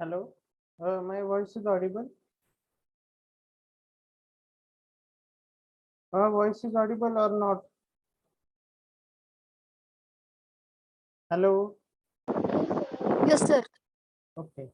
Hello, my voice is audible. Voice is audible or not? Hello. Yes, sir. Okay.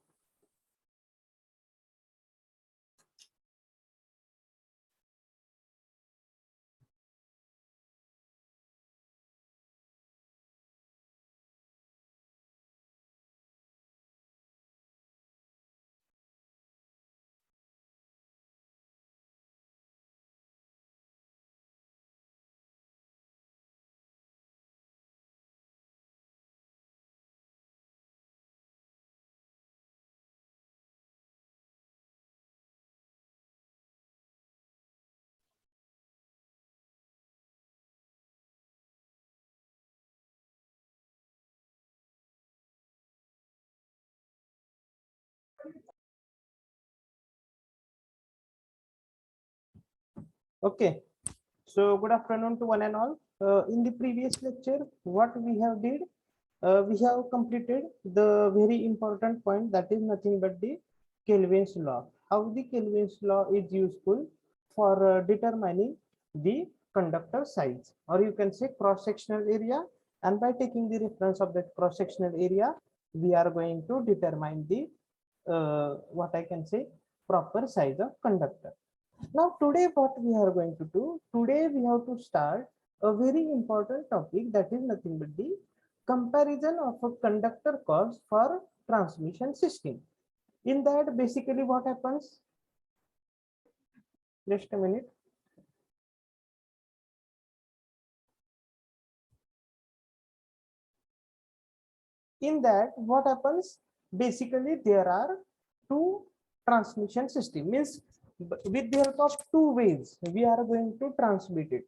Okay. So good afternoon to one and all. In the previous lecture, what we have did, we have completed the very important point, that is nothing but the Kelvin's law. How the Kelvin's law is useful for determining the conductor size, or you can say cross-sectional area. And by taking the reference of that cross-sectional area, we are going to determine the what I can say proper size of conductor. Now today what we are going to do, today we have to start a very important topic, that is nothing but the comparison of a conductor cost for transmission system. In that basically what happens, just a minute. In that what happens, basically there are two transmission system, means with the help of two ways we are going to transmit it,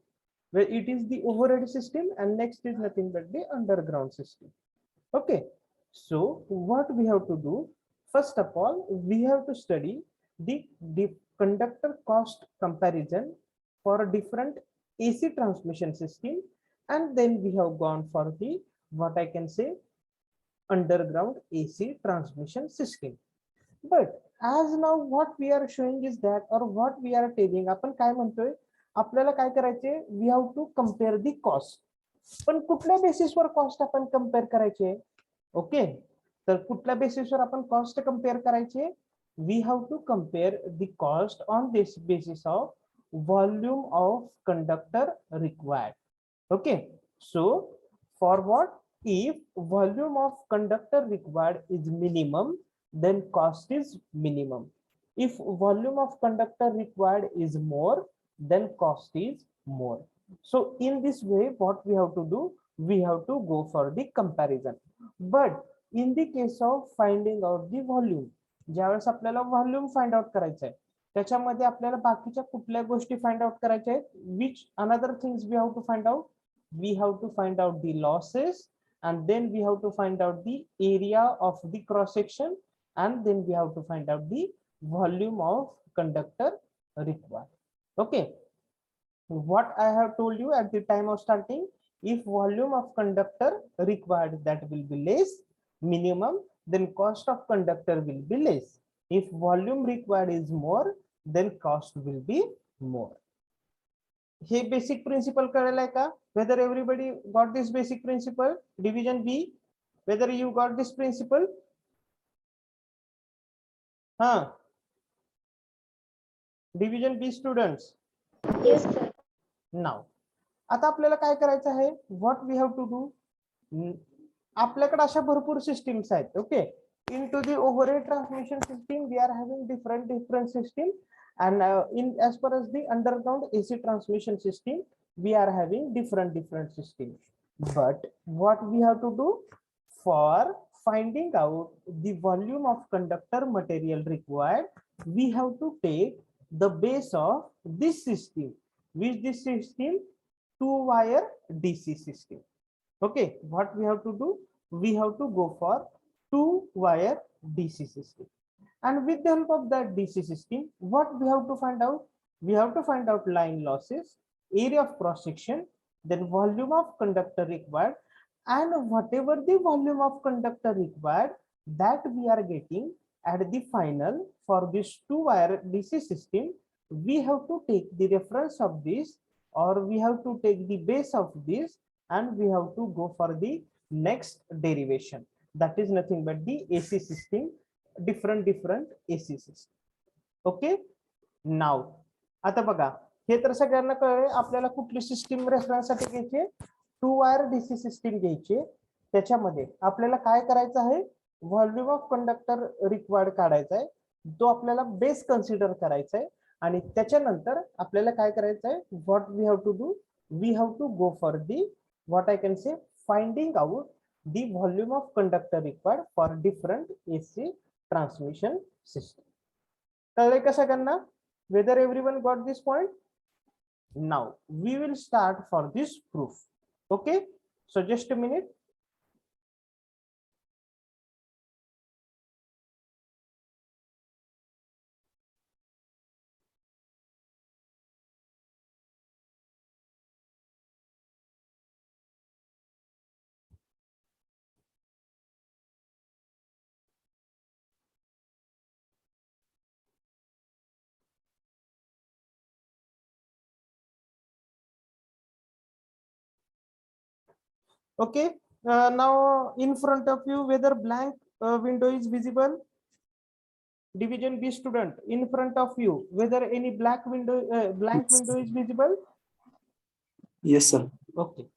where it is the overhead system and next is nothing but the underground system. Okay, so what we have to do, first of all we have to study the conductor cost comparison for a different AC transmission system, and then we have gone for the what I can say underground AC transmission system. But as now what we are showing is that, or what we are telling, आपण काय म्हणतोय, आपल्याला काय करायचे, we have to compare the cost. पण कुठल्या बेसिसवर cost आपण कंपेअर करायचे? ओके, तर कुठल्या बेसिसवर आपण कॉस्ट कंपेअर करायचे? We have to compare the cost on this basis of volume of conductor required. Okay, so for what, if volume of conductor required is minimum, then cost is minimum. If volume of conductor required is more, then cost is more. So in this way what we have to do, we have to go for the comparison. But in the case of finding out the volume, ज्यावेळेस आपल्याला volume find out करायचं आहे, त्याच्यामध्ये आपल्याला बाकीच्या कुठल्या गोष्टी find out करायच्या आहेत, which another things we have to find out, we have to find out the losses, and then we have to find out the area of the cross section, and then we have to find out the volume of conductor required. Okay, what I have told you at the time of starting, if volume of conductor required that will be less minimum, then cost of conductor will be less. If volume required is more, then cost will be more. हे basic principle कळलं आहे का? whether everybody got this basic principle, division B, whether you got this principle? Division B students. Yes, sir. Now आता आपल्याला काय करायचं आहे, what we have to do, आपल्याकडे अशा भरपूर सिस्टीम्स आहेत. Okay, into the overhead transmission system we are having different system, and in as far as the underground AC transmission system we are having different systems. But what we have to do, for finding out the volume of conductor material required, we have to take the base of this system, which this system, two wire DC system. Okay, what we have to do, we have to go for two wire DC system, and with the help of that DC system what we have to find out, we have to find out line losses, area of cross section, then volume of conductor required, and whatever the volume of conductor required, that we are getting at the final for this 2-wire DC system, we have to take the reference of this, or we have to take the base of this, and we have to go for the next derivation. That is nothing but the AC system, different AC system. Okay, now आता बघा, हे तर सगळ्यांना कळले आपल्याला कुठली system reference साठी घ्यायची, 2-वायर DC system घ्यायची. त्याच्यामध्ये आपल्याला काय करायचं आहे, व्हॉल्यूम ऑफ कंडक्टर रिक्वायर्ड काढायचा आहे, तो आपल्याला बेस कन्सिडर करायचा आहे. आणि त्याच्यानंतर आपल्याला काय करायचं आहे, what we have to do, we have to go for the what I can say finding out the volume of conductor required for different AC transmission system. कळलंय का सगळ्यांना? Whether everyone got this point? Now we will start for this proof. Okay, so just a minute. Okay, now in front of you, whether blank window is visible? Division B student, in front of you, whether any blank window is visible? Yes, sir. Okay,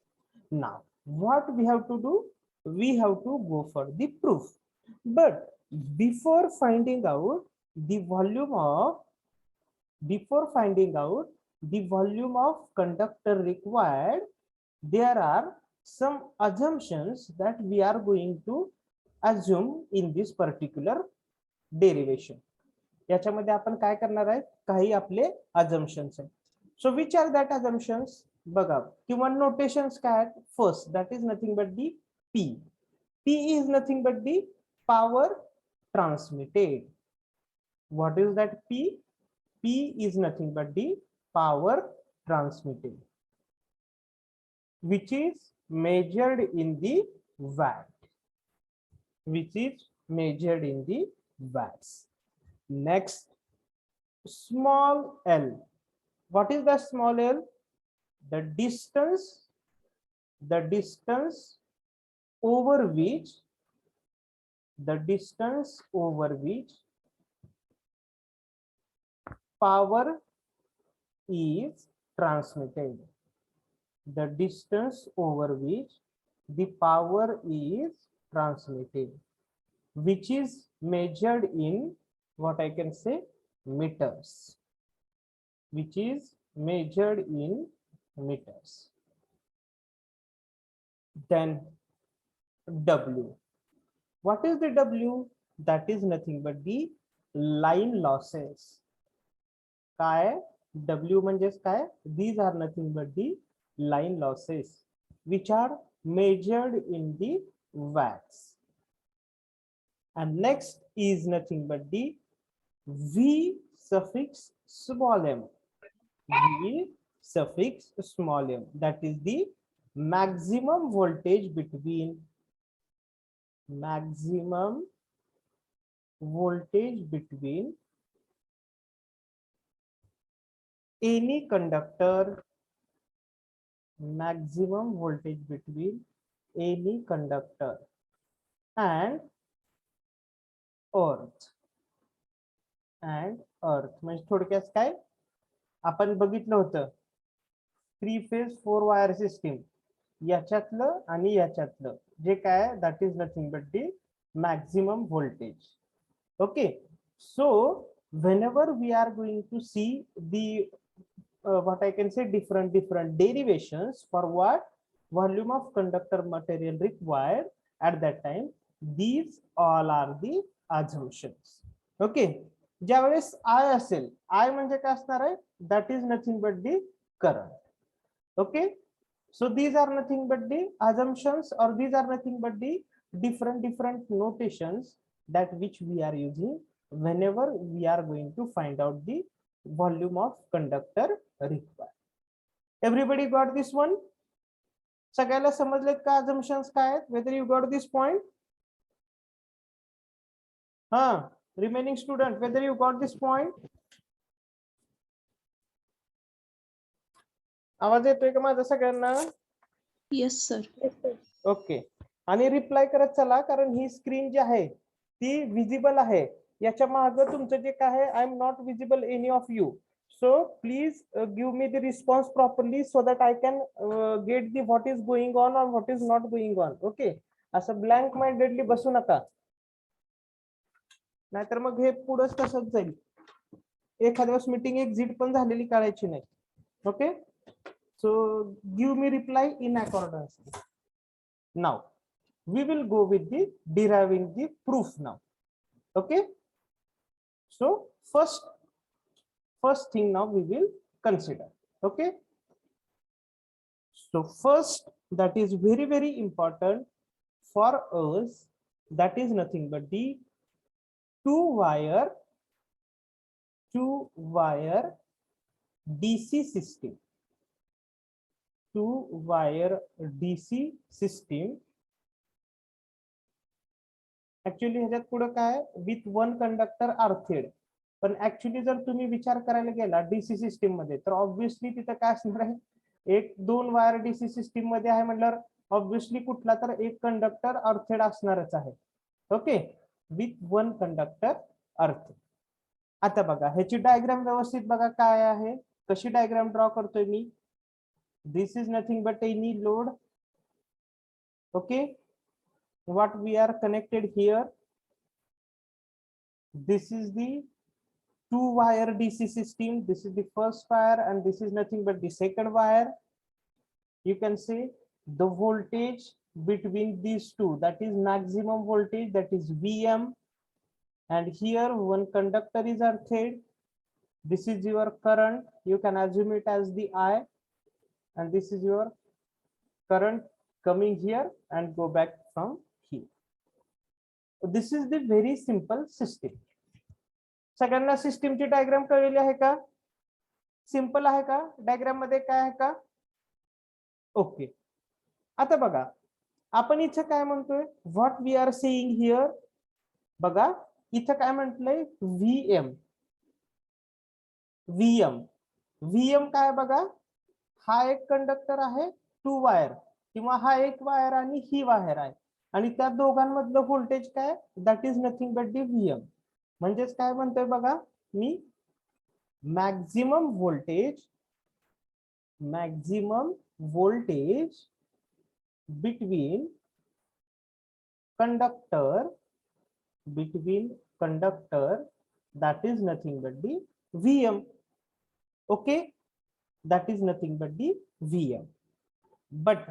now what we have to do, we have to go for the proof. But before finding out the volume of conductor required, there are some assumptions that we are going to assume in this particular derivation. याच्यामध्ये आपण काय करणार आहे, काही आपले assumptions आहेत. So which are that assumptions? बघा, किंवा notations काय आहेत? First, that is nothing but the P. P is nothing but the power transmitted. What is that P? P is nothing but the power transmitted, which is measured in the watt, watts. Next, small l. What is the small l? The distance over which power is transmitted. The distance over which the power is transmitted, which is measured in what I can say meters, Then W. What is the W? That is nothing but the line losses. काय W म्हणजेच काय? These are nothing but the line losses, which are measured in the watts. And next is nothing but the V suffix small m. That is the maximum voltage between any conductor, and earth. म्हणजे थोडक्यात काय आपण बघितलं होतं, 3-phase 4-wire system, याच्यातलं आणि याच्यातलं जे काय, that is nothing but the maximum voltage. Okay, so whenever we are going to see the what I can say different derivations for what volume of conductor material required at that time, these all are the assumptions. Okay, ज्यावेळेस I असेल, I म्हणजे काय असणार आहे, that is nothing but the current. Okay, so these are nothing but the assumptions, or these are nothing but the different notations that which we are using whenever we are going to find out the volume of conductor required. Everybody got this one? सगळ्याला समजलेत का assumptions काय आहेत? Whether you got this point? Remaining student, whether you got this point? आवाज येतोय का माझा सगळ्यांना? Yes, sir. Okay. आणि रिप्लाय करत चला, कारण ही स्क्रीन जी आहे ती विजिबल आहे. याच्या मागे तुमचं जे काय आहे, I am not visible any of you. So please give me the response properly so that I can get the what is going on और what is not going on. Okay. असं blank mindedly बसू नका, नाहीतर मग हे पुढंच तसंच जाईल. एखाद्या वेळेस meeting exit पण झालेली कळायची नाही. Okay. So give me reply in accordance. Now we will go with the deriving the proof now. Okay. So first thing now we will consider. Okay. So first, that is very important for us, that is nothing but the two wire DC system. Two-wire DC system. Actually ह्याच्यात पुढे काय with one conductor आर्थेड. पण actually जर तुम्ही विचार करायला गेला DC system मध्ये, तर ऑब्व्हियसली तिथं काय असणार आहे, एक दोन वायर डीसी सिस्टीम मध्ये आहे म्हटल्यावर ऑब्व्हियसली कुठला तर एक कंडक्टर आर्थेड असणारच आहे. Okay. With one conductor earthed. आता बघा ह्याची डायग्राम व्यवस्थित बघा काय आहे, कशी डायग्राम ड्रॉ करतोय मी. This is nothing but any load. Okay. What we are connected here, this is the two wire DC system. This is the first wire and this is nothing but the second wire. You can say the voltage between these two, that is maximum voltage, that is VM. And here one conductor is earthed. This is your current, you can assume it as the I. And this is your current coming here and go back from here. This is the very simple system. सगळ्यांना सिस्टीमची diagram कळलेली आहे का? Simple आहे का? Diagram मध्ये काय आहे का? ओके. आता बघा आपण इथे काय म्हणतोय, what we are saying here. बघा इथे काय म्हटलंय, VM. VM काय बघा, हा एक कंडक्टर आहे टू वायर, किंवा हा एक वायर आणि ही वायर आहे, आणि त्या दोघांमधलं व्होल्टेज काय, that is nothing but the VM. म्हणजेच काय म्हणतोय बघा मी, maximum voltage between conductor that is nothing but the VM. Okay. That is nothing but the VM. But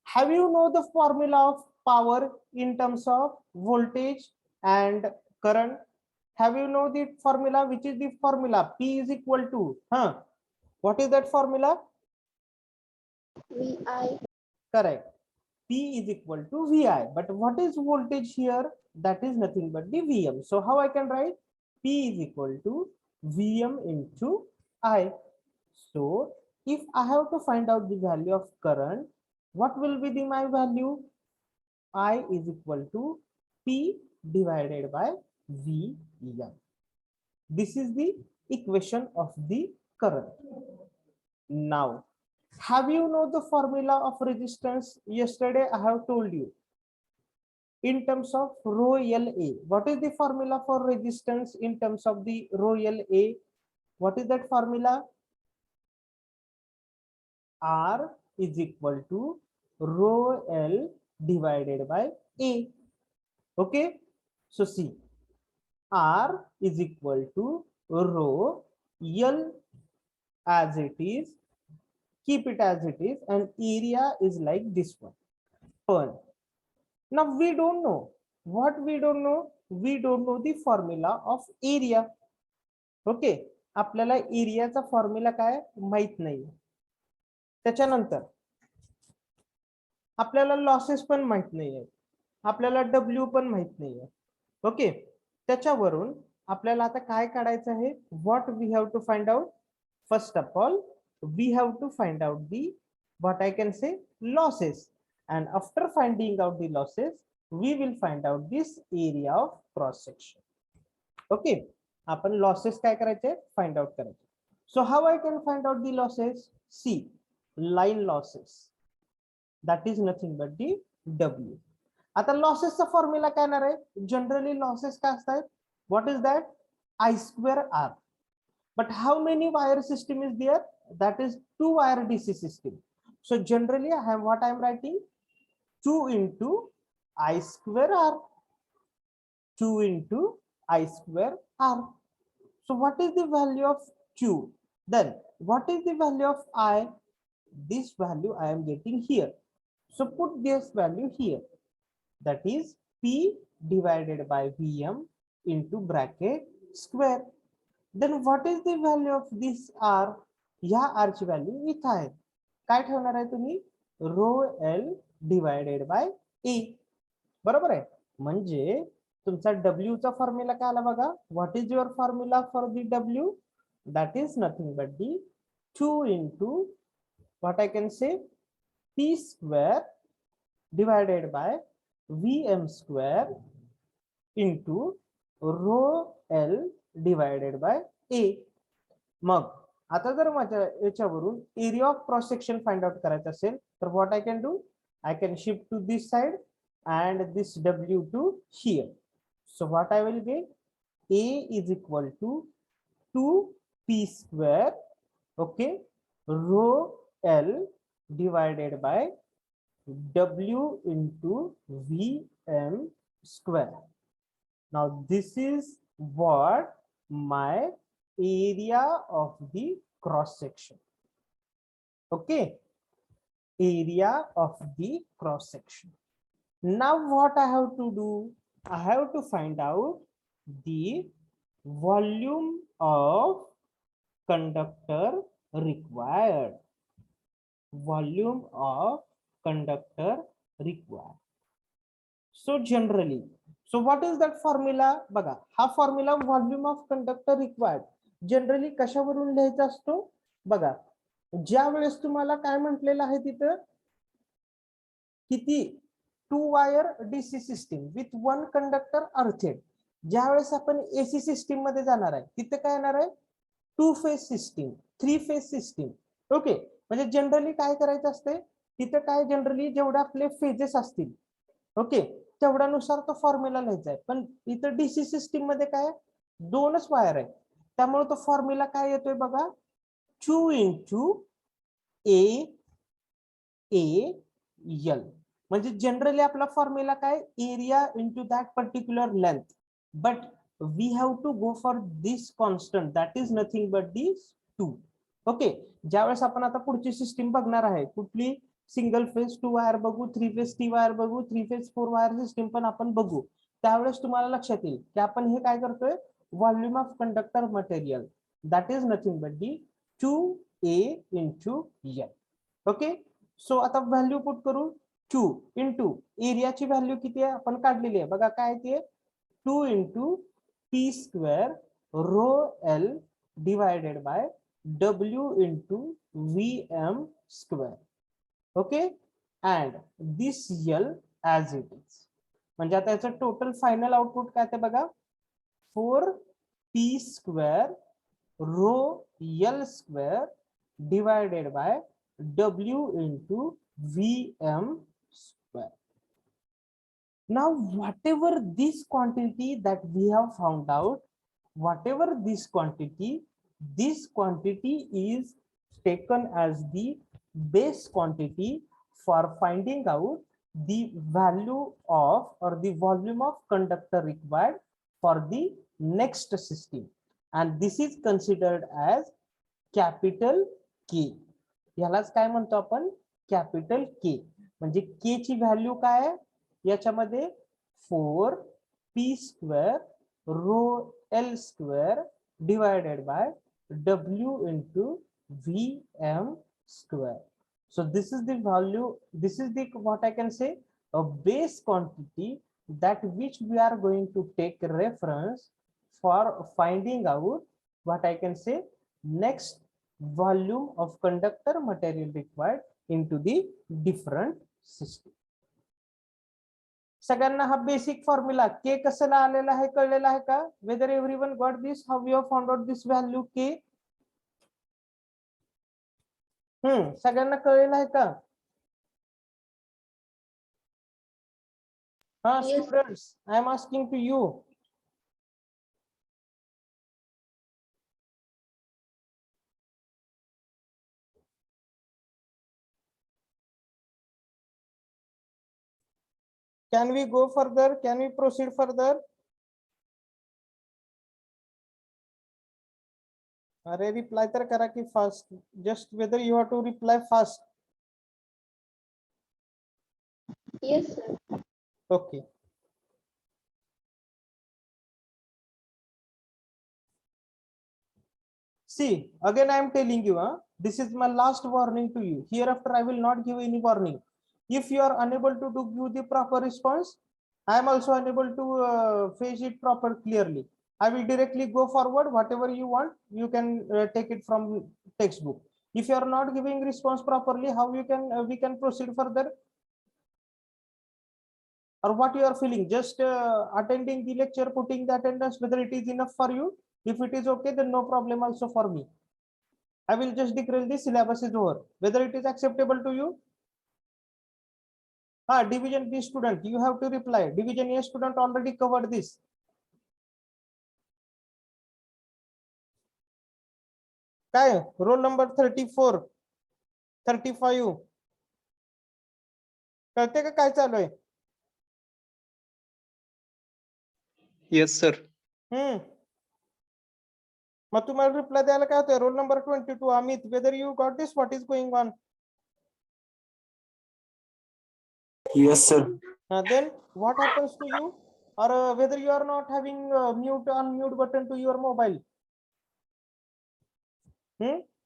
have you know the formula of power in terms of voltage and current? Have you know the formula, which is the formula P is equal to, what is that formula? VI. Correct. P is equal to VI. But what is voltage here? That is nothing but the VM. So how I can write? P is equal to VM into I. So if I have to find out the value of current, what will be the my value? I is equal to P divided by VM. This is the equation of the current. Now, have you know the formula of resistance? Yesterday I have told you in terms of rho LA. What is the formula for resistance in terms of the rho LA? What is that formula? R is equal to rho L divided by A. Okay. So see, R is equal to rho L as it is, keep it as it is, and area is like this one. But now we don't know. What we don't know? We don't know the formula of area. Okay. आपल्याला एरियाचा formula काय माहित नाही. त्याच्यानंतर आपल्याला losses पण माहित नाहीये, आपल्याला W पण माहित नाहीये. ओके. त्याच्यावरून आपल्याला आता काय काढायचं आहे, what we have to find out. First of all we have to find out the what I can say losses, and after finding out the losses we will find out this area of cross section. Okay, आपण losses काय करायचे, find out करायचे. So how I can find out the losses, see line losses, that is nothing but the W. आता लॉसेसचा formula काय येणार आहे, generally losses काय असतात, what is that, I square R. But how many wire system is there? That is 2 wire DC system. So generally what I am writing, 2 into I square R. 2 into I square R. So what is the value of Q? Then what is the value of I? This value I am getting here. So put this value here. That is P divided by Vm into bracket square. Then what is the value of this R? या R ची value इथं आहे. काय ठेवणार आहे तुम्ही, रो L divided bye E. बरोबर आहे. म्हणजे तुमचा W चा फॉर्म्युला काय आला बघा. What is your formula for the W? That is nothing but the 2 into what I can say, P square divided by Vm square into rho L divided by A. मग आता जर माझ्या याच्यावरून area of cross section find out करायचं असेल तर what I can do, I can shift to this side and this W to here. So what I will get, A is equal to 2P square, okay, rho L divided by W into Vm square. Now this is what my area of the cross section. Okay, area of the cross section. Now what I have to do, I have to find out the volume of conductor required. Volume of conductor required. So generally, so what is that formula? बघा, हा formula volume of conductor required generally कशावरून लिहायचा असतो बघा. ज्या वेळेस तुम्हाला काय म्हटलेलं आहे तिथं, किती 2 wire DC system with 1 conductor earthed. ज्या वेळेस आपण एसी सिस्टीम मध्ये जाणार आहे तिथे काय येणार आहे, 2 phase system, 3 phase system. Okay, म्हणजे जनरली काय करायचं असते तिथे, काय जनरली जेवढे आपले फेजेस असतील, ओके, तेवढ्यानुसार तो फॉर्म्युला लिहायचा आहे. पण इथं डीसी सिस्टीम मध्ये काय 2च वायर आहे, त्यामुळे तो फॉर्म्युला काय येतोय बघा, 2 into A A L. म्हणजे जनरली आपला फॉर्म्युला काय, area into that particular length, but we have to go for this constant, that is nothing but this 2. Okay, ज्यावेळेस आपण आता पुढची सिस्टीम बघणार आहे, कुठली, सिंगल फेज 2 वायर बघू, 3 फेज 3 वायर बघू, 3 फेज 4 वायर सिस्टीम पण आपण बघू, त्यावेळेस तुम्हाला लक्षात येईल की आपण हे काय करतोय, volume of conductor material, that is nothing but the 2A into L. Okay, so आता व्हॅल्यू पुट करू, 2 इंटू एरियाची व्हॅल्यू किती आहे आपण काढलेली आहे बघा, काय ते 2 into P square rho L divided by W into Vm square. Okay, and this L as it is. म्हणजे आता याचं टोटल फायनल आउटपुट काय ते बघा, 4P square rho L square divided by W into Vm square. Now whatever this quantity that we have found out, whatever this quantity is taken as the base quantity for finding out the value of or the volume of conductor required for the next system, and this is considered as capital K. यालाच काय म्हणतो आपण, capital K. म्हणजे K ची value काय आहे याच्यामध्ये, 4P square rho L square divided by W into Vm square. So this is the value, this is the, what I can say, a base quantity that which we are going to take reference for finding out, what I can say, next volume of conductor material required into the different system. सगळ्यांना हा basic formula के कसं आलेला आहे कळलेला आहे का? Whether everyone got this, how you have found out this value K? सगळ्यांना कळलेलं आहे का? हा students, I am asking to you. Can we go further? Can we proceed further? अरे रिप्लाय तर करा की fast. Just whether you have to reply fast. Yes, sir. Okay. See, again I am telling you, this is my last warning to you. Hereafter I will not give any warning. If you are unable to give the proper response, I am also unable to face it proper clearly. I will directly go forward. Whatever you want, you can take it from textbook. If you are not giving response properly, how you can we can proceed further? Or what you are feeling? Just attending the lecture, putting the attendance, whether it is enough for you. If it is okay, then no problem also for me. I will just declare the syllabus is over. Whether it is acceptable to you? Division B student, you have to reply. Division A student already covered this. काय roll number 34 35 कळते का काय चालू आहे? Yes, sir. मग तुम्हाला reply द्यायला काय होतं? Roll number 22 Amit, whether you got this, what is going on? Yes, sir. Then what happens to you? Or whether you are not having mute unmute button to your mobile?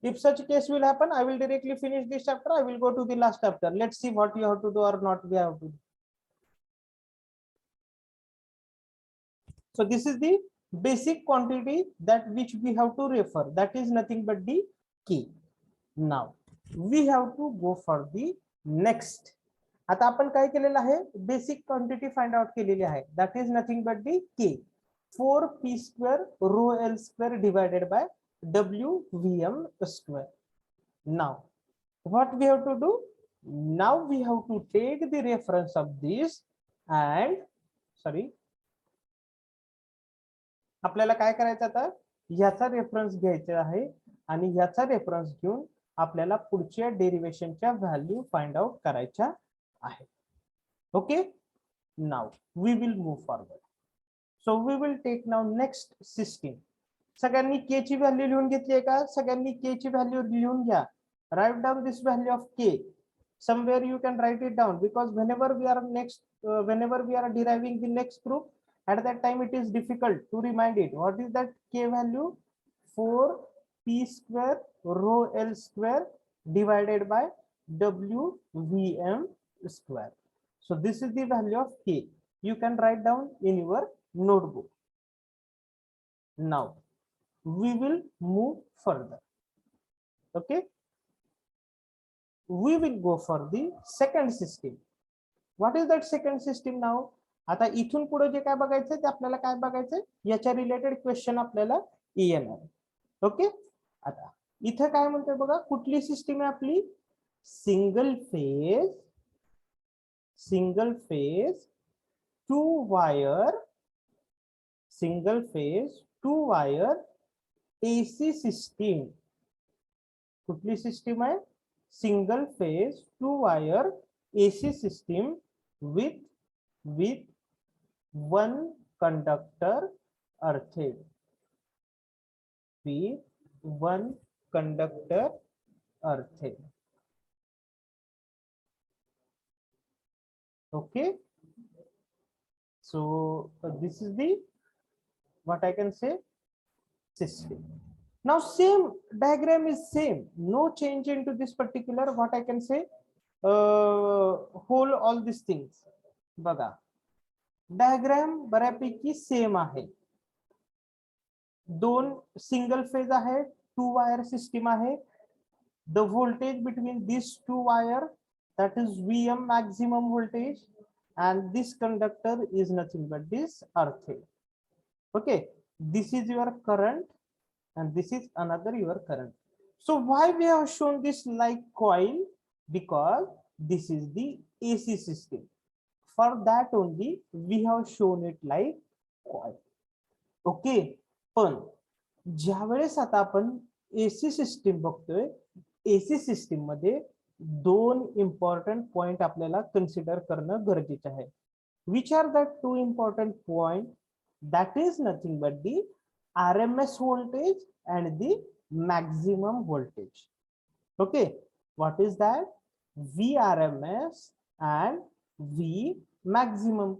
If such case will happen, I will directly finish this chapter. I will go to the last chapter. Let's see what you have to do or not we have to do. So this is the basic quantity that which we have to refer. That is nothing but the key. Now we have to go for the next. आता आपण काय केलेलं आहे? Basic quantity find out केलेली आहे. That is nothing but दी के. 4p² rho l² divided by wvm square. Now what we have to do? Now we have to take the reference of this and आपल्याला काय करायचं आता? याचा reference घ्यायचा आहे आणि याचा रेफरन्स घेऊन आपल्याला पुढच्या डेरिवेशनच्या व्हॅल्यू फाइंड आउट करायच्या आहे. Okay, now we will move forward. So we will take now next system. सगळ्यांनी के ची व्हॅल्यू लिहून घेतली आहे का? सगळ्यांनी के ची व्हॅल्यू लिहून घ्या. Write down this value of के. Somewhere you can write it down, because whenever we are deriving the next proof, at that time it is difficult to remind it. What is that k value? 4p² rho l² divided by wvm square. So this is the value of k. You can write down in your notebook. Now we will move further. Okay, we will go for the second system. What is that second system now? आता इथून पुढे जे काय बघायचं ते आपल्याला काय बघायचं? याच्या रिलेटेड क्वेश्चन आपल्याला येणार. ओके, आता इथं काय म्हणतोय बघा, कुठली सिस्टीम आहे आपली? Single phase 2 wire AC system. कुठली सिस्टीम आहे? Single phase 2 wire AC system with one conductor earthing. With one conductor earthing. Okay, so this is the what I can say system. Now same diagram is same, no change into this particular what I can say whole all these things. बघा diagram बऱ्यापैकी same आहे. दोन single phase आहे, 2 wire system आहे. The voltage between these 2 wire, that is Vm maximum voltage, and this conductor is nothing but this earthing. Okay, this is your current and this is another your current. So why we have shown this like coil? Because this is the AC system. For that only we have shown it like coil. ओके, पण ज्या वेळेस आता आपण AC system बघतोय, AC system मध्ये दोन important point आपल्याला कन्सिडर करणं गरजेचं आहे. Which are the two important point? That is nothing but the RMS voltage and the maximum voltage. Okay, what is that? VRMS and V maximum.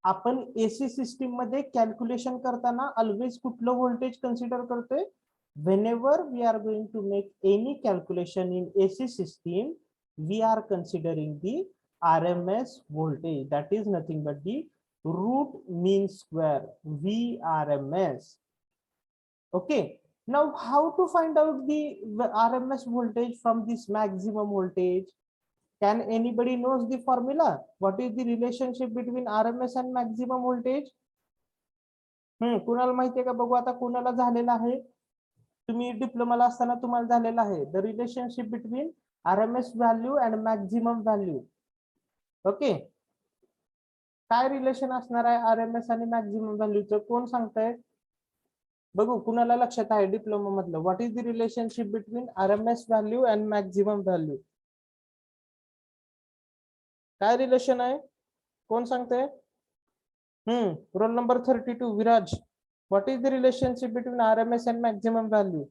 आपण AC system मध्ये calculation करताना always कुठलं voltage consider करतोय? Whenever we are going to make any calculation in AC system, we are considering the RMS voltage, that is nothing but the root mean square, VRMS. Okay, now how to find out the RMS voltage from this maximum voltage? Can anybody knows the formula? What is the relationship between RMS and maximum voltage? कुणाला माहिती आहे का? बघू आता कुणाला झालेला आहे. तुम्ही डिप्लोमाला असताना तुम्हाला झालेला आहे. The relationship between RMS value and maximum value. Okay, काय रिलेशन असणार आहे RMS आणि मॅक्झिमम व्हॅल्यूचं? कोण सांगताय? बघू कुणाला लक्षात आहे डिप्लोमा मधलं. What is the relationship between RMS value and maximum value? काय रिलेशन आहे? कोण सांगते? Roll number 32 Viraj. What is the relationship between RMS and maximum value?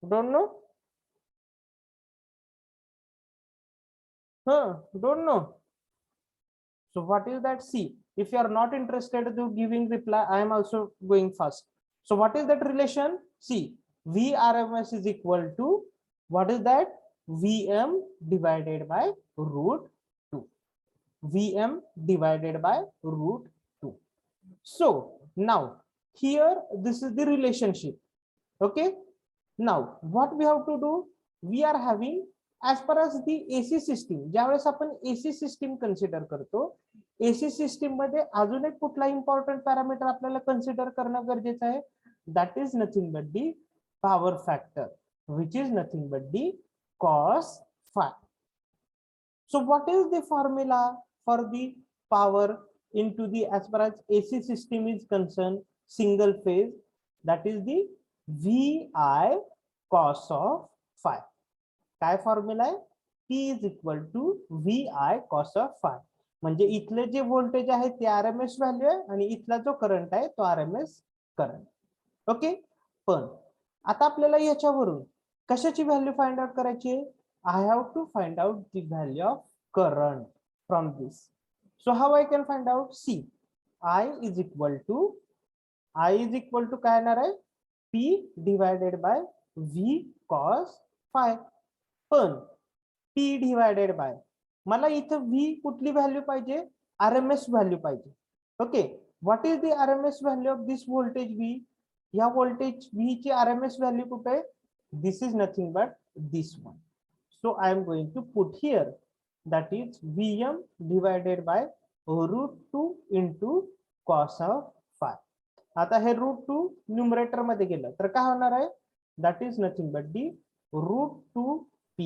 Don't know? Don't know. So what is that? See, if you are not interested to giving reply, I am also going fast. So what is that relation? See, VRMS is equal to, what is that? VM divided by root 2. VM divided by root 2. So now here this is the relationship. Okay, now what we have to do? We are having, as far as the AC system, ज्यावेळेस आपण AC system consider करतो, AC system मध्ये अजून एक कुठला important parameter आपल्याला consider करणं गरजेचं आहे? That is nothing but the power factor, which is nothing but the cos phi. So what is the formula for the power into the, as far as AC system is concerned, single phase? That is the VI cos of phi. काय formula आहे? P is equal to VI cos of phi. म्हणजे इथले जे voltage आहे ते RMS value आहे आणि इथला जो करंट आहे तो RMS करंट. ओके, पण आता आपल्याला याच्यावरून कशाची व्हॅल्यू फाइंड आउट करायची आहे? I have to find out the value of current from this. So how I can find out? See, I is equal to काय येणार आहे? P divided by V cos phi. पण P divided by, मला इथं V कुठली value पाहिजे? RMS value पाहिजे. Okay, what is the RMS value of this voltage V? या व्होल्टेज V ची RMS व्हॅल्यू कुठे आहे? This is nothing but this one. So I am going to put here, that is VM divided by root 2 into cos of phi. आता हे root 2 numerator मध्ये गेलं तर काय होणार आहे? That is nothing but the root 2 P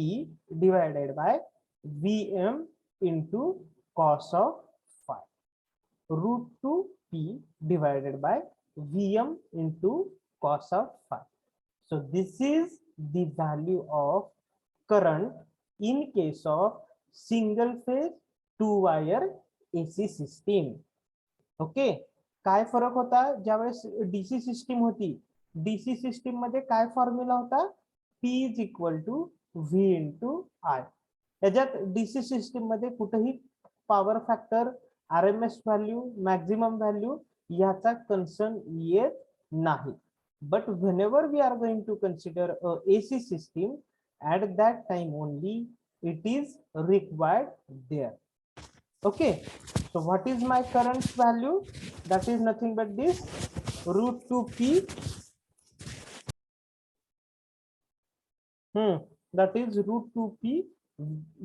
divided by VM into cos of phi. Root 2 P divided by VM into cos of phi. So this is the value of current in case of single phase 2-wire AC system. Okay, काय फरक होता ज्यावेळेस DC system होती? DC system मध्ये काय formula होता? P is equal to V into I. त्याच्यात DC system मध्ये कुठेही power factor, RMS value, maximum value याचा कन्सर्न येत नाही. But whenever we are going to consider a AC system, at that time only it is required there. Okay, so what is my current value? That is nothing but this root 2 P that is root 2p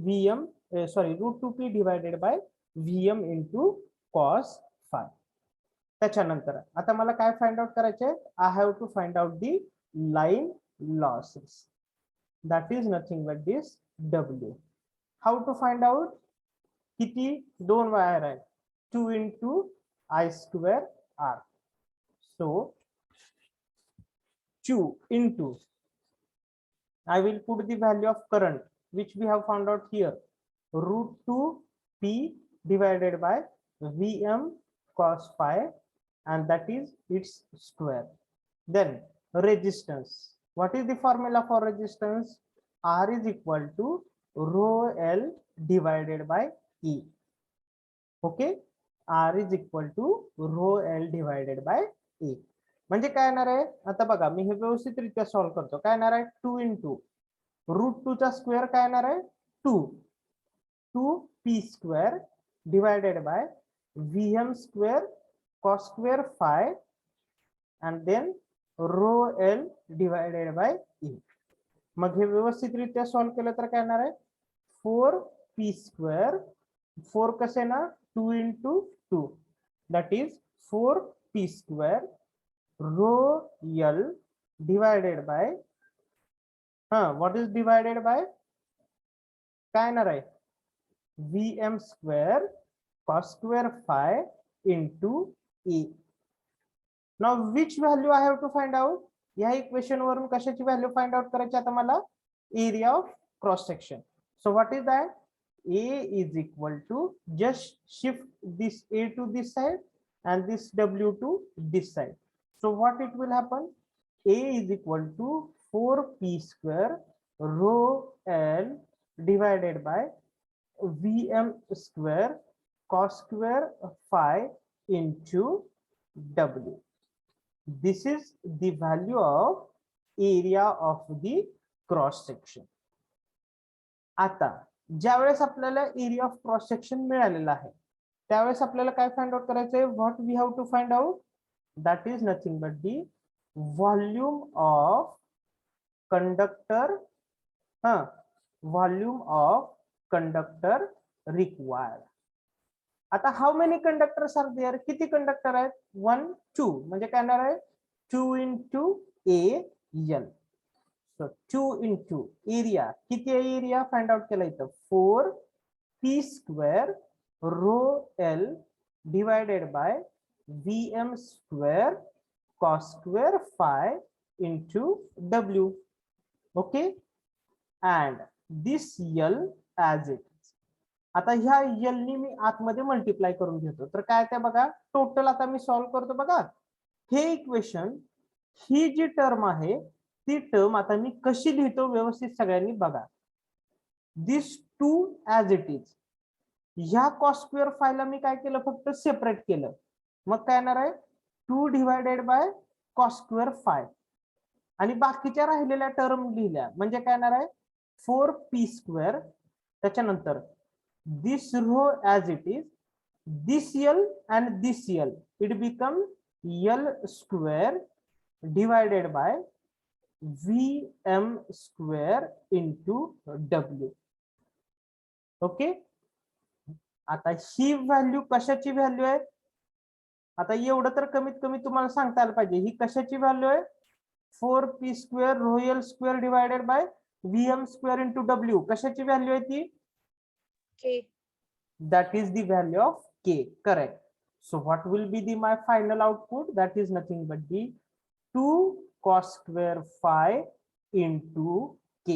Vm, sorry, root 2p divided by Vm into cos phi. त्याच्यानंतर आता मला काय find out करायचे, I have to find out the line losses, that is nothing but this W. How to find out, किती दोन wire आहे, 2 into I square R. So 2 into, I will put the value of current which we have found out here, root 2p divided by Vm cos phi, and that is its square. Then resistance, what is the formula for resistance? R is equal to rho L divided by E. Okay, R is equal to rho L divided by E. म्हणजे काय येणार आहे, आता बघा मी हे व्यवस्थितरित्या solve करतो. काय येणार आहे, 2 into रूट 2 चा स्क्वेअर काय येणार आहे, 2p square divided by Vm square cos square phi and then rho L divided by E. मग हे व्यवस्थितरित्या सॉल्व्ह केलं तर काय येणार आहे, 4p स्क्वेअर, 4 कसे ना 2 into 2, that is 4p square rho L divided by, what is divided by, काय येणार आहे, Vm square cos square phi into E. Now which value I have to find out? या इक्वेशन वरून कशाची value find out करायची आता मला, area of cross section. So what is that, A is equal to, just shift this A to this side and this W to this side. So what it will happen, A is equal to 4p square rho L divided by Vm square cos square phi into W. This is the value of area of the cross section. आता ज्यावेळेस आपल्याला area of cross section मिळालेला आहे त्यावेळेस आपल्याला काय find out करायचं आहे, what we have to find out, that is nothing but the volume of conductor, volume of conductor required. आता how many conductors are there, किती कंडक्टर आहेत, 1 2, म्हणजे काय येणार आहे 2 into AL. So 2 into area, किती आहे एरिया फाइंड आउट केला इथं, 4p square rho L divided by Vm square cos square phi into W. Okay, and this L as it. आता ह्या L नी मी आतमध्ये मल्टिप्लाय करून घेतो, तर काय ते बघा, टोटल आता मी सॉल्व्ह करतो बघा, हे इक्वेशन, ही जी टर्म आहे ती टर्म आता मी कशी लिहितो व्यवस्थित सगळ्यांनी बघा. दिस 2 ऍज इट इज, ह्या कॉस स्क्वेअर फायला मी काय केलं, फक्त सेपरेट केलं, मग काय येणार आहे 2 डिवायडेड बाय कॉस स्क्वेअर फाय, आणि बाकीच्या राहिलेल्या टर्म लिहिल्या, म्हणजे काय येणार आहे 4p स्क्वेअर, त्याच्यानंतर this rho as it is, this L and this L, it become L square divided by Vm square into W. Okay, आता ही व्हॅल्यू कशाची व्हॅल्यू आहे, आता एवढं तर कमीत कमी तुम्हाला सांगता आलं पाहिजे, ही कशाची व्हॅल्यू आहे, 4p square rho L square divided by Vm square into W, कशाची व्हॅल्यू आहे ती, K. that is the value of K, correct. So what will be the my final output, that is nothing but the 2 cos square phi into K,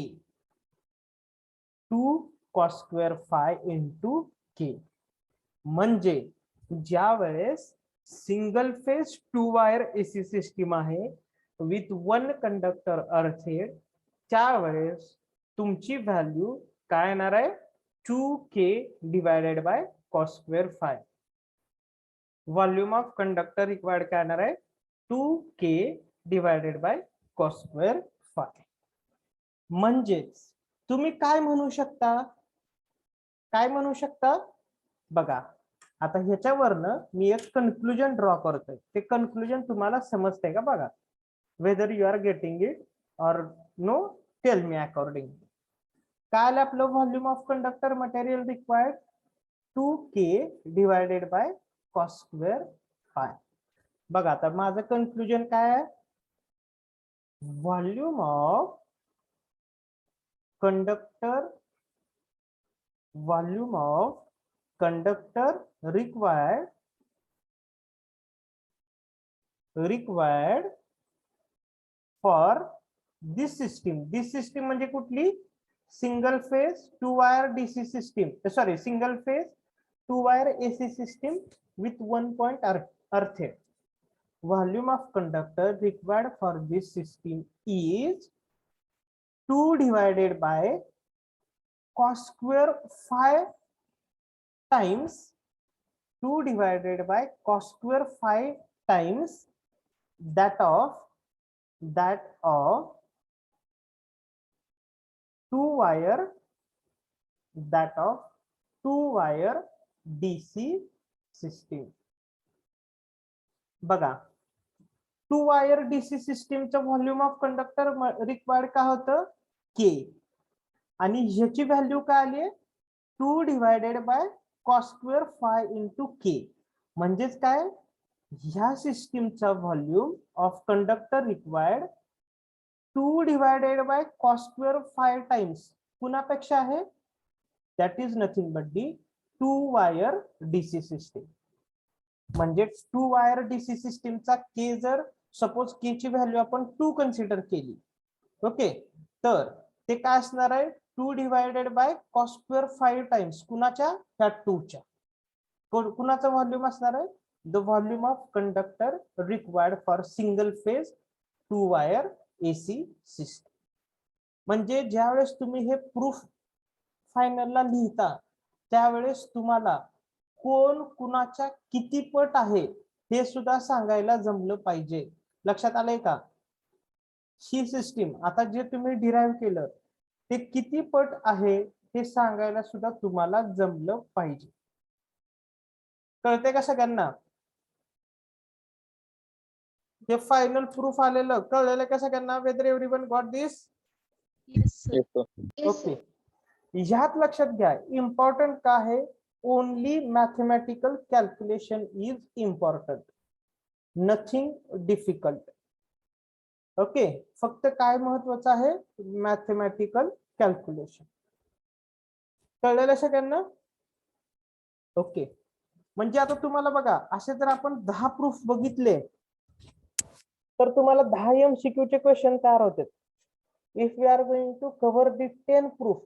2 cos square phi into K. म्हणजे ज्या वेळेस single phase 2 wire AC system आहे with 1 conductor अर्थेड, त्यावेळेस तुमची value काय येणार आहे, 2K divided by cos square phi. Volume of conductor required काय येणार आहे, 2K divided by cos square phi. म्हणजेच तुम्ही काय म्हणू शकता, काय म्हणू शकता बघा, आता ह्याच्यावरनं मी एक कन्क्लुजन ड्रॉ करतोय, ते कन्क्लुजन तुम्हाला समजतंय का बघा, whether you are getting it और नो, टेल मी अकॉर्डिंग काय आलं आपलं volume of conductor material required 2k divided by cos square phi. बघा आता माझं कन्क्लुजन काय आहे, volume of conductor required for this system म्हणजे कुठली, single phase 2 wire DC system, sorry single phase 2 wire AC system with 1 point earth. Volume of conductor required for this system is 2 divided by cos square phi times 2 divided by cos square phi times that of 2 wire DC system. बघा 2 wire DC सिस्टीमचं volume of conductor required काय होतं K, आणि ह्याची value काय आली 2 divided by cos square phi into K. म्हणजेच काय, ह्या सिस्टीमचा volume of conductor required 2 divided by cos square phi times कुणापेक्षा आहे, that is nothing but the 2 wire DC system. म्हणजे 2 वायर DC सिस्टीमचा K जर सपोज K ची व्हॅल्यू आपण 2 कन्सिडर केली, ओके, तर ते काय असणार आहे 2 divided by cos square 5 times कुणाच्या, ह्या 2 च्या. कुणाचा व्हॉल्यूम असणार आहे, the volume of conductor required for single phase 2 wire AC system. म्हणजे ज्यावेळेस तुम्ही हे प्रूफ फायनलला लिहिता त्यावेळेस तुम्हाला कोण कुणाच्या किती पट आहे हे सुद्धा सांगायला जमलं पाहिजे. लक्षात आलंय का, ही सिस्टीम आता जे तुम्ही डिराइव्ह केलं ते किती पट आहे हे सांगायला सुद्धा तुम्हाला जमलं पाहिजे. कळते का सगळ्यांना, हे फायनल प्रूफ आलेलं कळलेलं का सगळ्यांना, whether everyone got this. Yes, sir. Okay, ह्यात लक्षात घ्या इम्पॉर्टंट काय आहे, only mathematical calculation is important, nothing difficult. Okay, फक्त काय महत्वाचं आहे, मॅथमॅटिकल कॅल्क्युलेशन. कळलेलं सगळ्यांना. ओके, म्हणजे आता तुम्हाला बघा असे जर आपण 10 प्रूफ बघितले तर तुम्हाला 10 MCQ चे क्वेश्चन तयार होतात. If we are going to cover the 10 proof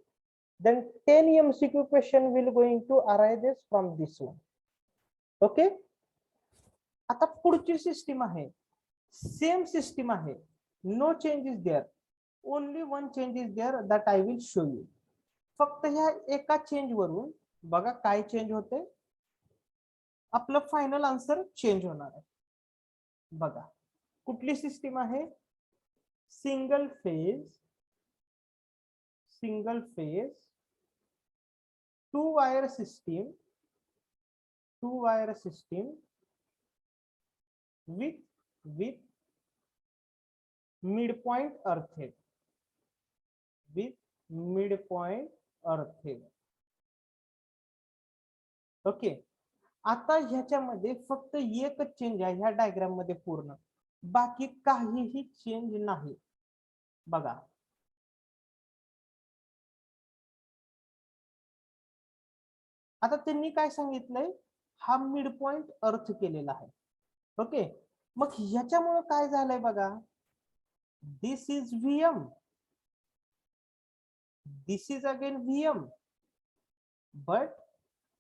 then 10 MCQ question will going to arise from this one. Okay, आता पुढची सिस्टीम आहे, सेम सिस्टीम आहे, no change is there, only one change is there that I will show you. फक्त ह्या एका change वरून बघा काय चेंज होते, आपलं फायनल आन्सर चेंज होणार आहे. बघा कुठली सिस्टीम आहे, single phase 2 wire system with midpoint earthed, okay. आता ह्याच्यामध्ये फक्त एकच चेंज आहे ह्या डायग्राम मध्ये, पूर्ण बाकी काहीही चेंज नाही. बघा आता त्यांनी काय सांगितलंय, हा मिड पॉइंट अर्थ केलेला आहे. ओके, मग ह्याच्यामुळे काय झालंय बघा, this is VM, this is again VM, but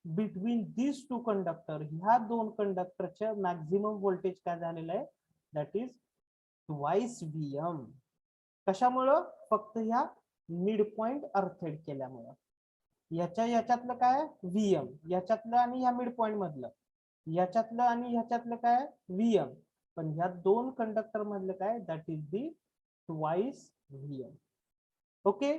between this 2 conductor, ह्या 2 कंडक्टरच्या मॅक्झिमम व्होल्टेज काय झालेलं आहे, दॅट इज ट्वाइस VM. कशामुळं, फक्त ह्या मिड पॉइंट अर्थेड केल्यामुळं. याच्यातलं काय VM, याच्यातलं आणि ह्या मिड पॉइंट मधलं, याच्यातलं आणि ह्याच्यातलं काय VM, पण ह्या 2 कंडक्टर मधलं काय, that is the twice VM. Okay,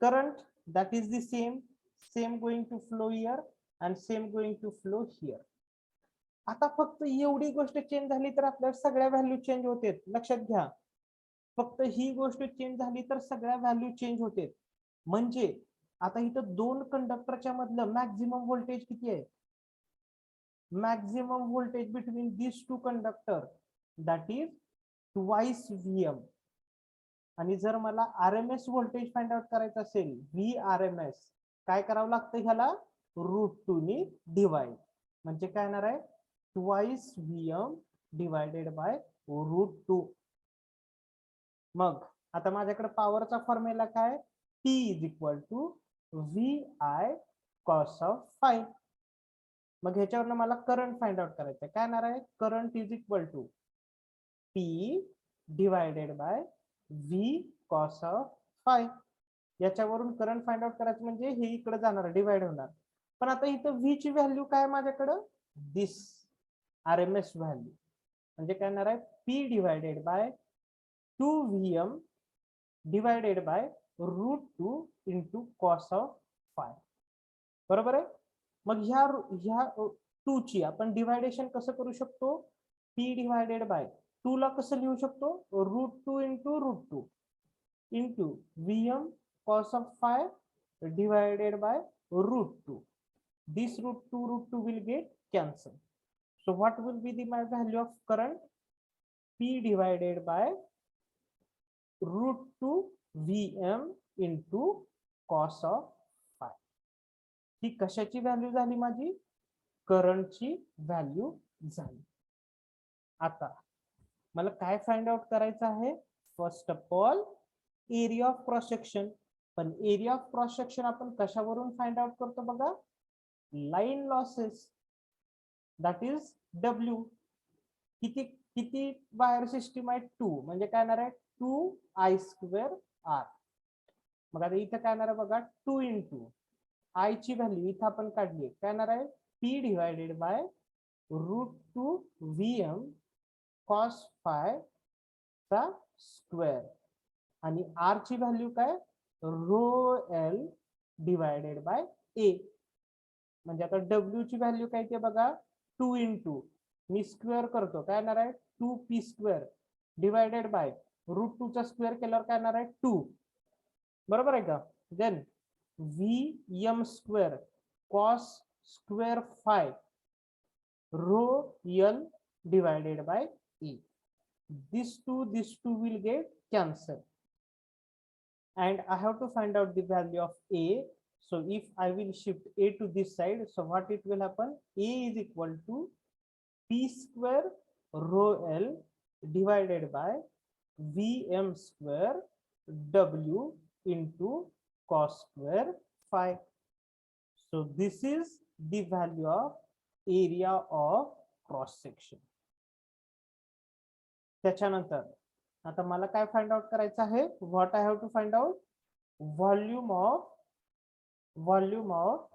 current that is the same going to flow here and same going to flow here. आता फक्त एवढी गोष्ट चेंज झाली तर आपल्या सगळ्या व्हॅल्यू चेंज होते. लक्षात घ्या, फक्त ही गोष्ट चेंज झाली तर सगळ्या व्हॅल्यू चेंज होते. म्हणजे आता इथं दोन कंडक्टरच्या मधलं मॅक्झिमम व्होल्टेज किती आहे? Maximum voltage between this two conductor that is twice Vm. आणि जर मला RMS व्होल्टेज फाइंड आउट करायचं असेल VRMS, काय करावं लागतं ह्याला? √2 नी डिवाइड. म्हणजे काय येणार आहे? Twice Vm divided by √2. मग आता माझ्याकडे पॉवरचा फॉर्म्युला काय? P is equal to VI cos of phi. मग ह्याच्यावरनं मला करंट फाइंड आउट करायचं आहे. काय येणार आहे? Current is equal to P divided by V cos of phi. याच्यावरून करंट फाइंड आउट करायचं म्हणजे हे इकडे जाणार, डिवाइड होणार. पण आता इथं V ची व्हॅल्यू काय माझ्याकडं? This RMS value. म्हणजे काय येणार आहे? P divided bye 2Vm divided by √2 into cos of phi. बरोबर आहे. मग ह्या 2 ची आपण डिवायडेशन कसं करू शकतो? P डिवायडेड बाय 2 ला कसं लिहू शकतो? √2 into √2 into Vm cos of phi divided by √2. This √2 will get cancelled. So what will be my value of current? P divided by √2 Vm into cos of phi. ही कशाची value झाली माझी? करंटची value झाली. आता मला काय फाइंड आउट करायचं आहे? First of all area of cross section. पण एरिया ऑफ क्रॉस सेक्शन आपण कशावरून फाइंड आउट करतो बघा? Line losses, that is W. किती किती वायर सिस्टीम आहे? 2. म्हणजे काय येणार आहे? 2I² R. मग आता इथं काय येणार आहे बघा? 2 इंटू I ची व्हॅल्यू इथं आपण काढली, काय येणार आहे? P divided by √2 Vm cos phi चा स्क्वेअर. आणि R ची व्हॅल्यू काय? ρL divided bye A. म्हणजे आता W ची व्हॅल्यू काय ते बघा? 2 इंटू मी स्क्वेअर करतो, काय येणार आहे? 2P² डिवायडेड बाय √2 चा स्क्वेअर केल्यावर काय येणार आहे? 2. बरोबर आहे का? Then Vm² cos square phi ρL divided by A. This two will get cancelled. And I have to find out the value of A. So if I will shift A to this side, so what it will happen? A is equal to P² ρL divided by Vm² W into cos square phi. So this is the value of area of cross section. त्याच्यानंतर आता मला काय find out करायचं आहे? What I have to find out? Volume of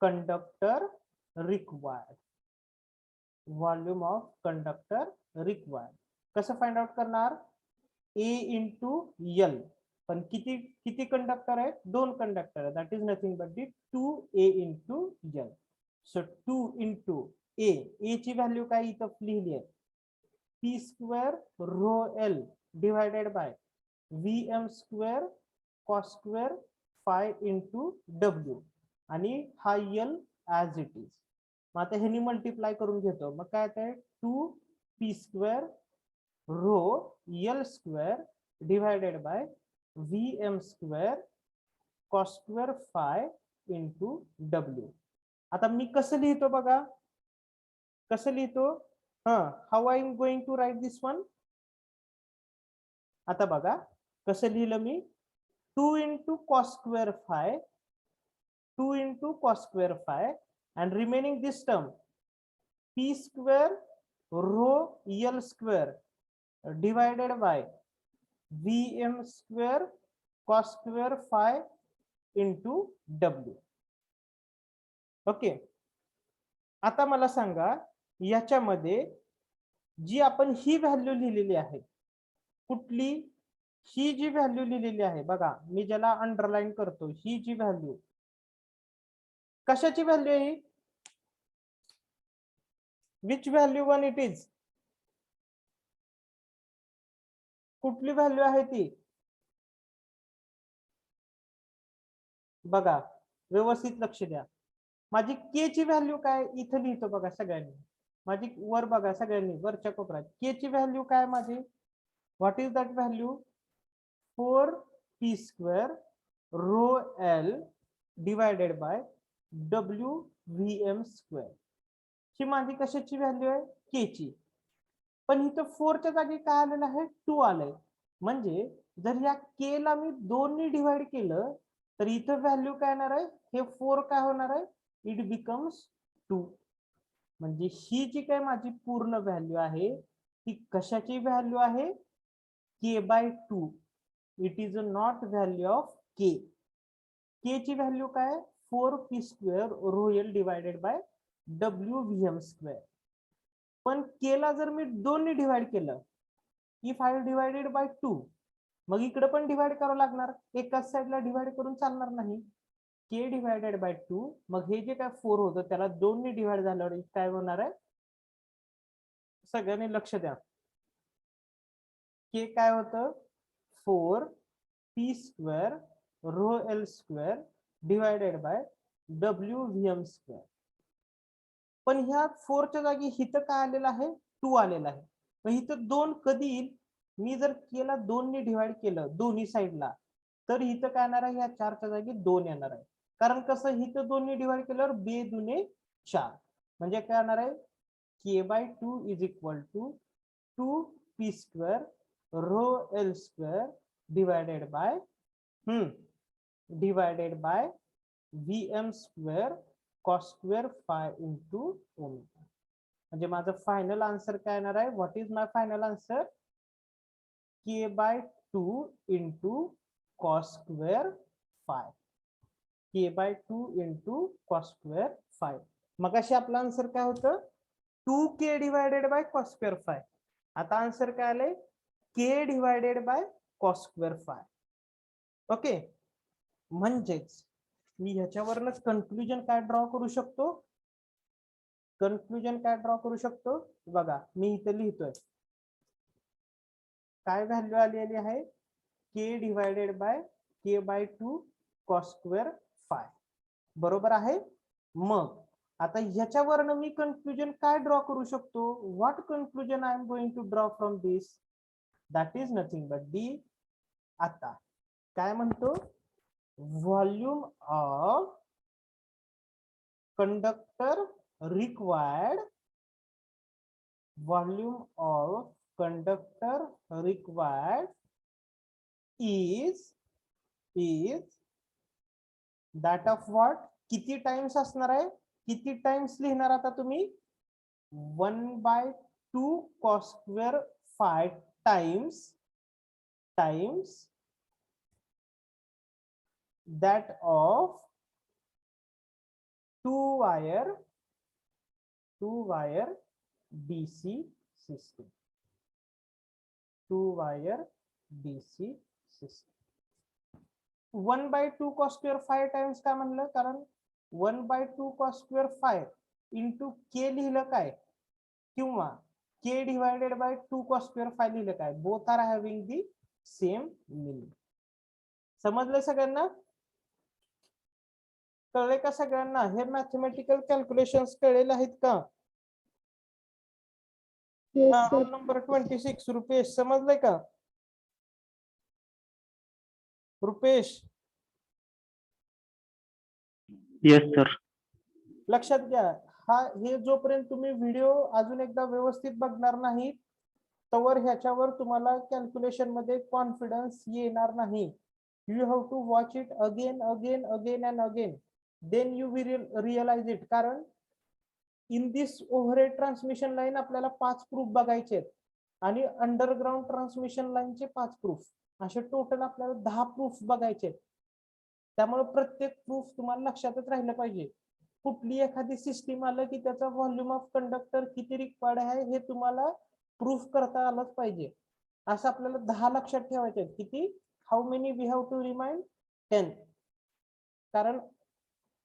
conductor required. Volume of conductor required कसं find out करणार? A into L. पण किती किती कंडक्टर आहेत? 2 कंडक्टर आहे. That is nothing but the 2A into L. So 2 into A. A ची value काय इथं लिहिली आहे? P² ρL divided by Vm² cos square phi into W. आणि हा L ऍज इट इज. मग आता ह्यानी मल्टिप्लाय करून घेतो. मग काय आहे? 2P² ρL² divided by Vm² cos square phi into W. आता मी कसं लिहितो बघा? कसं लिहितो? How I am going to write this one? आता बघा कसं लिहिलं मी? 2 into cos square phi, 2 into cos square phi, and remaining this term P² ρL² divided by Vm² cos square phi into W. Okay. आता मला सांगा याच्यामध्ये जी आपण ही value लिहिलेली आहे, कुठली? ही जी व्हॅल्यू लिहिलेली आहे बघा, मी ज्याला अंडरलाईन करतो, ही जी व्हॅल्यू कशाची व्हॅल्यू आहे? विच व्हॅल्यू वन इट इज? कुठली व्हॅल्यू आहे ती बघा, व्यवस्थित लक्ष द्या. माझी के ची व्हॅल्यू काय इथं लिहितो बघा सगळ्यांनी. माझी वर बघा सगळ्यांनी, वरच्या कोपऱ्यात के ची व्हॅल्यू काय माझी, what is that value, 4p² rho L divided by WVM². ही माझी कशाची व्हॅल्यू आहे, के ची. पण इथं 4 च्या जागी काय आलेलं आहे, 2 आलंय. म्हणजे जर या के ला मी 2 ने डिवाइड केलं तर इथं व्हॅल्यू काय येणार आहे, हे 4 काय होणार आहे, इट बिकम्स 2. म्हणजे ही जी काय माझी पूर्ण व्हॅल्यू आहे ती कशाची व्हॅल्यू आहे, k/2. It is not value of के. के ची व्हॅल्यू काय, 4p² rho L divided by WVM². पण के ला जर मी 2 ने डिवाइड केलं, इफ आय डिवायडेड बाय 2, मग इकडे पण डिवाइड करावं लागणार, एकाच साईडला डिवाइड करून चालणार नाही. के डिवायडेड बाय 2, मग हे जे काय 4 होतं त्याला 2 ने डिवाइड झाल्यावर काय होणार आहे, सगळ्यांनी लक्ष द्या. के काय होतं, 4p² रो एल² डिवायडेड बाय WVM². पण ह्या 4 च्या जागी इथं काय आलेलं आहे, 2 आलेलं आहे. मग इथं 2 कधी येईल, मी जर केला 2 ने डिवाइड केलं दोन्ही साईडला, तर इथं काय येणार आहे, ह्या 4 च्या जागी 2 येणार आहे. कारण कसं, इथं 2 ने डिवाइड केल्यावर 2 दुने 4, म्हणजे काय येणार आहे, k/2 is equal to 2p² rho L divided by VM² cos² phi into omega. म्हणजे माझं फायनल आन्सर काय येणार आहे, what is my final answer, k/2 into cos² phi. k/2 into cos² phi. मग अशी आपलं आन्सर काय होतं, 2k divided by cos² phi. आता आन्सर काय आलंय, k divided by cos² phi. Okay, म्हणजेच मी ह्याच्यावरच कन्क्लुजन काय ड्रॉ करू शकतो, बघा मी इथे लिहितोय, काय व्हॅल्यू आलेली आहे, k divided bye k/2 cos² phi. बरोबर आहे. मग आता ह्याच्यावरनं मी कन्क्लुजन काय ड्रॉ करू शकतो, what conclusion I am going to draw from this, that is nothing but D. आता काय म्हणतो, volume of conductor required, is that of what, किती टाइम्स असणार आहे, किती टाइम्स लिहिणार आता तुम्ही, 1/2 cos² phi times that of 2-wire DC system. 2-wire DC system. 1/2 cos² phi times का म्हणलं, कारण 1/2 cos² phi इंटू के लिहिलं काय, किंवा k divided by 2 cos² phi लिहिलं काय, both are having the same meaning. समजलं सगळ्यांना, कळले का सगळ्यांना, हे मॅथमेटिकल कॅल्क्युलेशन्स कळलेले आहेत का. रोल नंबर 26 रुपेश, समजलंय का रुपेश. Yes sir. लक्षात घ्या, हे जोपर्यंत तुम्ही व्हिडिओ अजून एकदा व्यवस्थित बघणार नाही तोवर ह्याच्यावर तुम्हाला कॅल्क्युलेशन मध्ये कॉन्फिडन्स येणार नाही. You have to watch it again and again, then you will realize it. कारण in this overhead transmission line आपल्याला 5 प्रूफ बघायचे आहेत आणि अंडरग्राउंड ट्रान्समिशन लाईनचे 5 प्रूफ, असे टोटल आपल्याला 10 प्रूफ बघायचे आहेत. त्यामुळे प्रत्येक प्रूफ तुम्हाला लक्षातच राहिलं पाहिजे. कुठली एखादी सिस्टीम आलं की त्याचा व्हॉल्यूम ऑफ कंडक्टर किती रिक्वायर्ड आहे हे तुम्हाला प्रूफ करता आलंच पाहिजे. असं आपल्याला 10 लक्षात ठेवायचे आहेत. किती, how many we have to remind, 10. कारण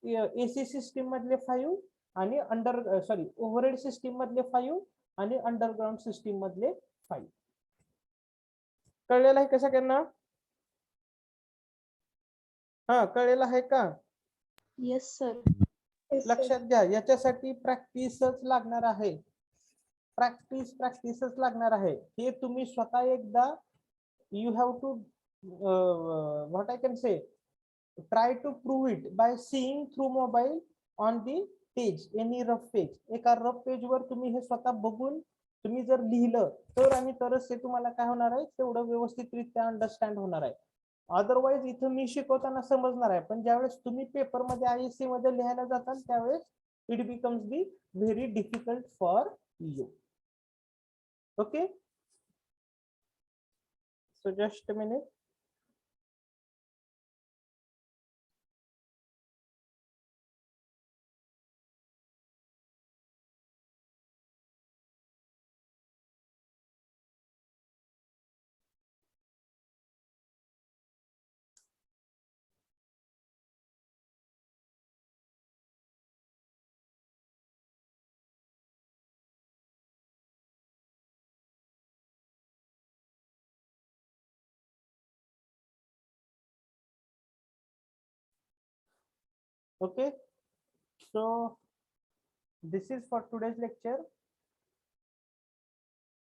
एसी सिस्टीम मधले 5 आणि ओव्हरहेड सिस्टीम मधले 5 आणि अंडरग्राउंड सिस्टीम मधले 5. कळलेलं आहे का सगळ्यांना? हा, कळलेलं आहे का? Yes, sir. लक्षात घ्या, याच्यासाठी प्रॅक्टिसच लागणार आहे. प्रॅक्टिसच लागणार आहे. हे तुम्ही स्वतः एकदा you have to what I can say try to prove it by seeing through mobile on the page, any rough page. एका रफ पेज वर तुम्ही हे स्वतः बघून तुम्ही जर लिहिलं तर आणि तरच ते तुम्हाला काय होणार आहे, तेवढं व्यवस्थितरित्या अंडरस्टँड होणार आहे. अदरवाईज इथं मी शिकवताना समजणार आहे, पण ज्यावेळेस तुम्ही पेपरमध्ये आयएससी मध्ये लिहायला जाताल त्यावेळेस it becomes the very difficult for you. Okay, so just a minute. Okay, so this is for today's lecture.